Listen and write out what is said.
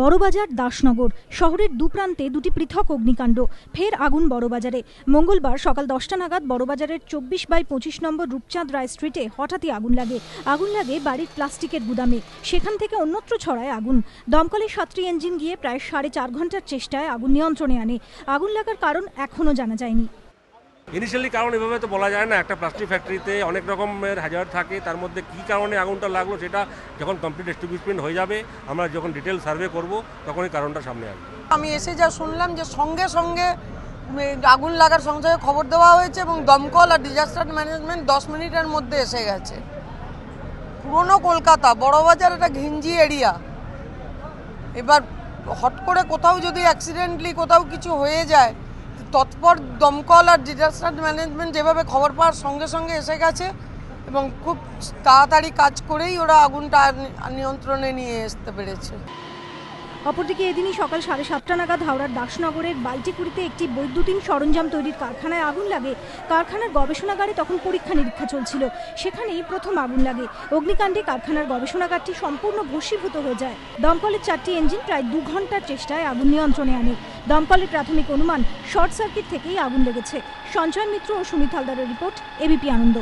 বড়বাজার দাসনগর শহরের দুপ্রান্তে দুটি পৃথক অগ্নিকাণ্ড। ফের আগুন বড়বাজারে। মঙ্গলবার সকাল 10টা নাগাদ বড়বাজারের 24/25 নম্বর রূপচাঁদ রায় স্ট্রিটে হঠাৎই আগুন লাগে বাড়ির প্লাস্টিকের গুদামে। সেখান থেকে অন্যত্র ছড়ায় আগুন। দমকলের 7টি ইঞ্জিন গিয়ে প্রায় 4.5 ঘন্টার চেষ্টায় আগুন নিয়ন্ত্রণে আনে। আগুন লাগার কারণ এখনও জানা যায়নি। ইনিশিয়ালি কারণ এভাবে তো বলা যায় না। একটা প্লাস্টিক ফ্যাক্টরিতে অনেক রকমের হ্যাজার্ড থাকে, তার মধ্যে কী কারণে আগুনটা লাগলো সেটা যখন কমপ্লিট এস্টাবলিশমেন্ট হয়ে যাবে, আমরা যখন ডিটেল সার্ভে করব তখনই কারণটা সামনে আসবে। আমি এসে যা শুনলাম যে সঙ্গে সঙ্গে আগুন লাগার সঙ্গে সঙ্গে খবর দেওয়া হয়েছে এবং দমকল আর ডিজাস্টার ম্যানেজমেন্ট 10 মিনিটের মধ্যে এসে গেছে। পুরনো কলকাতা বড়বাজার একটা ঘিঞ্জি এরিয়া। এবার হট করে কোথাও যদি অ্যাক্সিডেন্টলি কোথাও কিছু হয়ে যায়, তৎপর দমকল আর ডিজাস্টার ম্যানেজমেন্ট যেভাবে খবর পাওয়ার সঙ্গে সঙ্গে এসে গেছে এবং খুব তাড়াতাড়ি কাজ করেই ওরা আগুনটা নিয়ন্ত্রণে নিয়ে আসতে পেরেছে। অপরদিকে এদিনই সকাল 7:30 নাগাদ হাওড়ার দাসনগরের বাইটিকুড়িতে একটি বৈদ্যুতিন সরঞ্জাম তৈরির কারখানায় আগুন লাগে। কারখানার গবেষণাগারে তখন পরীক্ষা নিরীক্ষা চলছিল, সেখানেই প্রথম আগুন লাগে। অগ্নিকাণ্ডে কারখানার গবেষণাগারটি সম্পূর্ণ ভস্মীভূত হয়ে যায়। দমকলের 4টি ইঞ্জিন প্রায় 2 ঘন্টার চেষ্টায় আগুন নিয়ন্ত্রণে আনে। দমকলের প্রাথমিক অনুমান শর্ট সার্কিট থেকেই আগুন লেগেছে। সঞ্জয় মিত্র ও সুমিত হালদারের রিপোর্ট, এবিপি আনন্দ।